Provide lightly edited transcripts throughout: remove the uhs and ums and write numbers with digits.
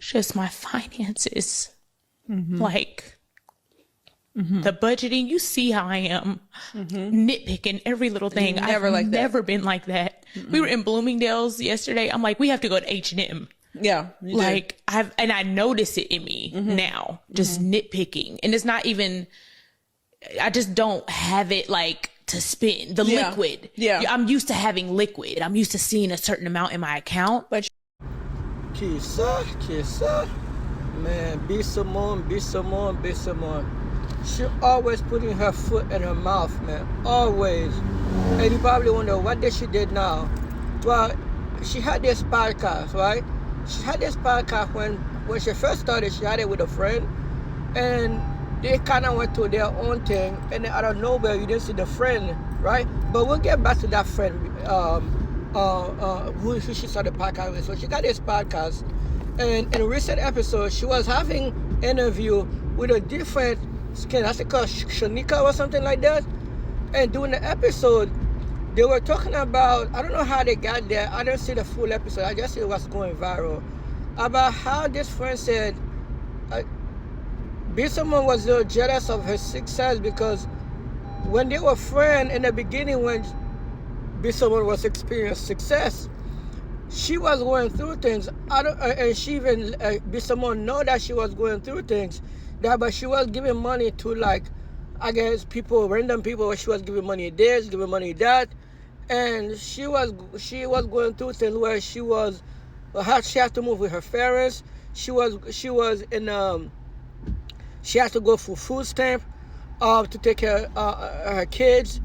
just my finances. Like, the budgeting, you see how I am nitpicking every little thing. I've never been like that. We were in Bloomingdale's yesterday. I'm like, we have to go to H&M. Yeah. Like I notice it in me now, just nitpicking. And it's not even, I just don't have it like to spend the liquid. Yeah. I'm used to having liquid. I'm used to seeing a certain amount in my account. But Kisa, man, be someone. She always putting her foot in her mouth, man, always. And you probably wonder what did she did now. Well, she had this podcast, right? She had this podcast when she first started. She had it with a friend, and they kind of went to their own thing, and then out of nowhere you didn't see the friend, right? But we'll get back to that friend who she started the podcast with. So she got this podcast, and in a recent episode she was having interview with a different skin, I think called Shanika or something like that. And during the episode they were talking about, I don't know how they got there, I didn't see the full episode, I just see what's going viral, about how this friend said someone was a little jealous of her success, because when they were friends in the beginning, when someone was experiencing success, she was going through things. And she even someone know that she was going through things. But she was giving money to, like, I guess people, random people. She was giving money this, giving money that, and she was going through things where she had to move with her parents. She had to go for food stamp to take care of her kids,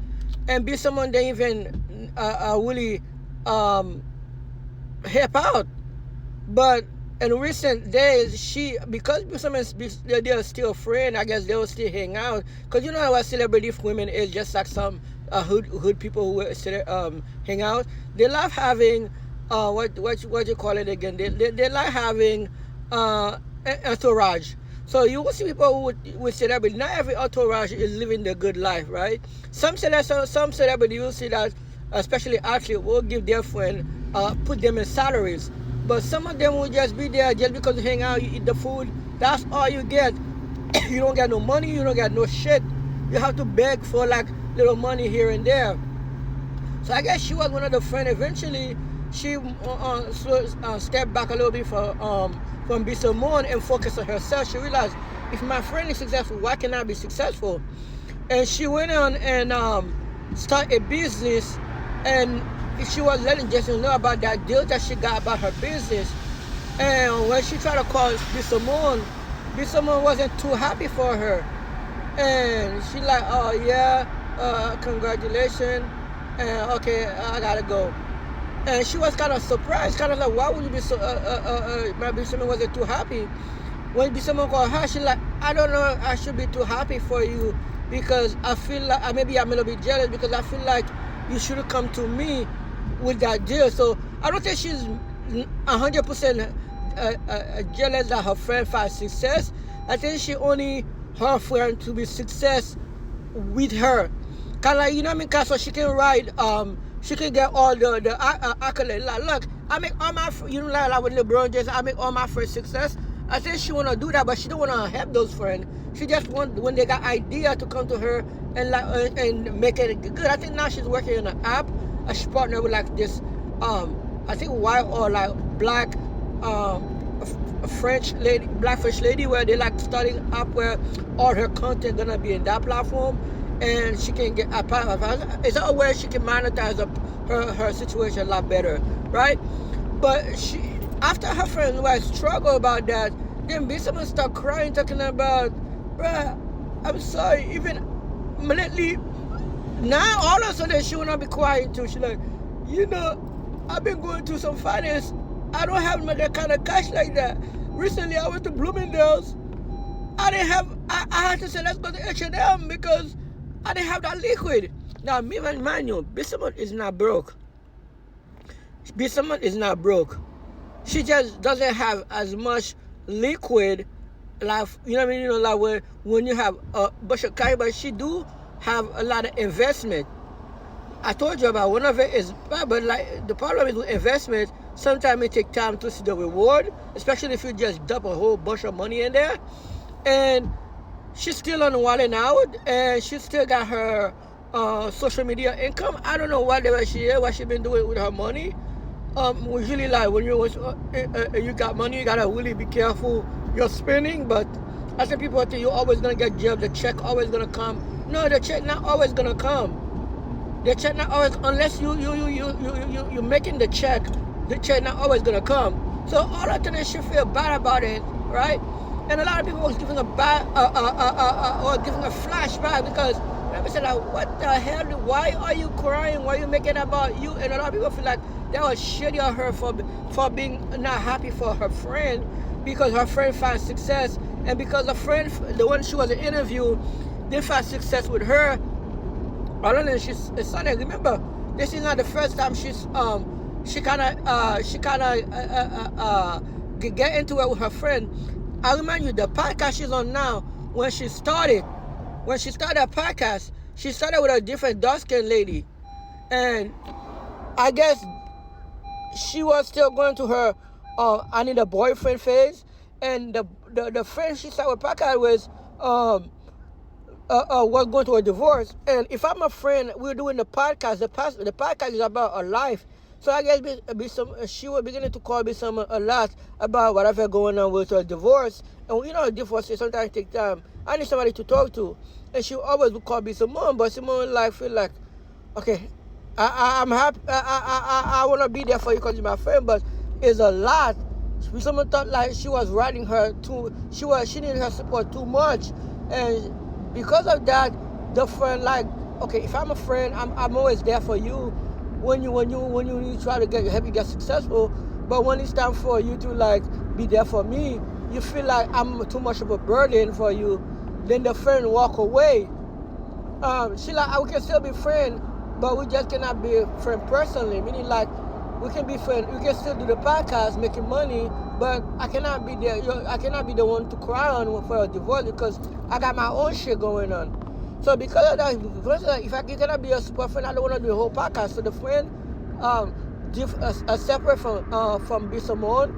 and be someone that even really help out. But in recent days, because they're still friends, I guess they will still hang out. Because you know what celebrity women is, just like some hood people who hang out. They love having what you call it again? They like having entourage. So you will see people with celebrity. Not every entourage is living the good life, right? Some celebrity, you'll see that, especially athletes, will give their friend, put them in salaries. But some of them will just be there just because you hang out, you eat the food. That's all you get. You don't get no money, you don't get no shit. You have to beg for like little money here and there. So I guess she was one of the friends. Eventually, she stepped back a little bit from be someone and focus on herself. She realized, if my friend is successful, why can't I be successful? And she went on and started a business, and she was letting Jason know about that deal that she got about her business. And when she tried to call Bissamon wasn't too happy for her. And she like, oh yeah, congratulations, and okay, I gotta go. And she was kind of surprised, kind of like, why would you be so, maybe someone wasn't too happy. When someone called her, she like, I don't know, I should be too happy for you, because I feel like, maybe I'm a little bit jealous, because I feel like you should have come to me with that deal. So I don't think she's 100% jealous that her friend found success. I think she only her friend to be success with her. Kind of like, you know what I mean? Cause so she can ride, she can get all the accolades. Like, look, I make all my, you know, like with LeBron James, I make all my friends success. I think she wanna do that, but she don't wanna help those friends. She just want, when they got idea, to come to her and like and make it good. I think now she's working on an app. She partnered with like this, I think white or like black, French lady, where they like starting up where all her content gonna be in that platform. And she can get it's a way she can monetize her situation a lot better, right? But she, after her friend was struggle about that, then someone start crying, talking about, bruh, I'm sorry, even lately, now all of a sudden she will not be crying too. She like, you know, I've been going through some finance. I don't have that kind of cash like that. Recently I went to Bloomingdale's. I had to say, let's go to H&M because I didn't have that liquid. Now, me and Manuel, Bissamon is not broke. Bissamon is not broke. She just doesn't have as much liquid, like, you know what I mean? You know, like when you have a bunch of cash, but she do have a lot of investment. I told you about one of it is, but like the problem is with investment, sometimes it takes time to see the reward, especially if you just dump a whole bunch of money in there. And she's still on Wildin' Out, and she still got her social media income. I don't know what she been doing with her money. Usually, like when you got money, you gotta really be careful you're spending. But I think people think you're always gonna get jobs. The check always gonna come. No, the check not always gonna come. The check not always, unless you making the check not always gonna come. So all of that she feel bad about it, right? And a lot of people was giving a or giving a flashback because people said like, what the hell? Why are you crying? Why are you making it about you? And a lot of people feel like that was shitty of her for being not happy for her friend because her friend found success, and because her friend, the one she was in interview, they found success with her. Other than she's Sunday. Remember, this is not the first time she get into it with her friend. I remind you, the podcast she's on now, when she started her podcast, she started with a different dark-skinned lady. And I guess she was still going to her I need a boyfriend phase. And the friend she started with podcast was going to a divorce. And if I'm a friend, we're doing the podcast. The podcast is about her life. So I guess she was beginning to call me a lot about whatever going on with her divorce. And you know, divorce sometimes take time. I need somebody to talk to. And she always would call me Simone, but Simone feel like, okay, I'm happy. I want to be there for you because you're my friend, but it's a lot. Someone thought like she was riding her too. She needed her support too much, and because of that, the friend like, okay, if I'm a friend, I'm always there for you. When you try to help you get successful, but when it's time for you to like be there for me, you feel like I'm too much of a burden for you. Then the friend walk away. She like, we can still be friends, but we just cannot be a friend personally. Meaning like, we can be friends. We can still do the podcast, making money, but I cannot be there. I cannot be the one to cry on for a divorce because I got my own shit going on. So because of that, if I cannot be a super friend, I don't want to do the whole podcast. So the friend, separate from B. Simone,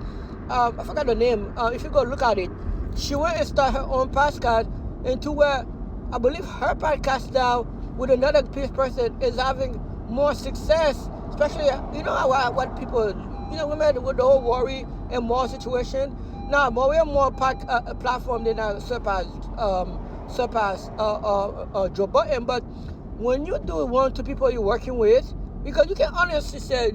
I forgot the name. If you go look at it, she went and start her own podcast into where I believe her podcast now with another person is having more success. Especially, you know what people, you know, women with the whole worry and more situation. Now, more and more platform than surpass Joe Button. But when you do one to people you're working with, because you can honestly say,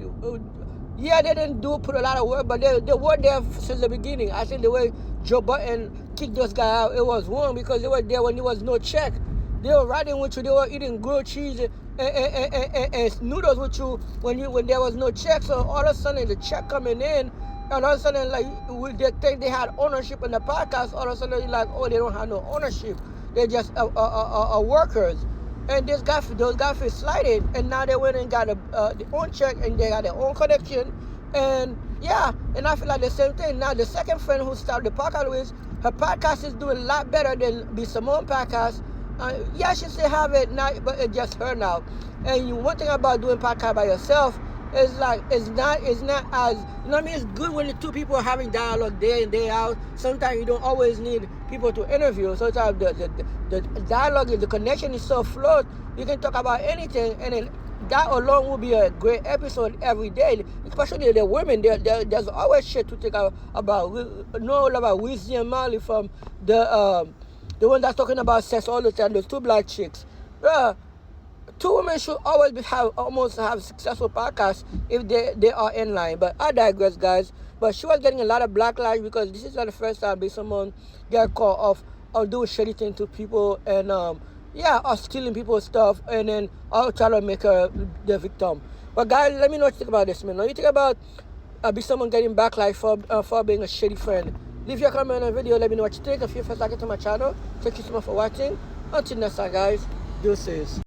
yeah, they didn't put a lot of work, but they were there since the beginning. I think the way Joe Button kicked those guys out, it was wrong because they were there when there was no check. They were riding with you. They were eating grilled cheese and noodles with you when there was no check. So all of a sudden the check coming in, and all of a sudden like they think they had ownership in the podcast. All of a sudden you're like, oh, they don't have no ownership. They're just workers. And those guys feel slighted, and now they went and got their own check and they got their own connection. And yeah, and I feel like the same thing. Now the second friend who started the podcast with, her podcast is doing a lot better than the Simone podcast. Yeah, she still have it now, but it's just her now. And one thing about doing podcast by yourself is like it's not as, you know what I mean? It's good when the two people are having dialogue day in, day out. Sometimes you don't always need people to interview. Sometimes the dialogue, the connection is so fluid, you can talk about anything, and then that alone will be a great episode every day. Especially the women, there's always shit to talk about. We know all about Weezy and Molly from the one that's talking about sex all the time, those two black chicks. Two women should always almost have successful podcasts if they are in line. But I digress, guys. But she was getting a lot of backlash because this is not the first time someone get caught of doing shitty things to people and or stealing people's stuff and then I'll try to make her the victim. But guys, let me know what you think about this, man. What you think about someone getting backlash for being a shitty friend? Leave your comment on the video. Let me know what you think. If you're first time to my channel, thank you so much for watching. Until next time, guys. Deuces.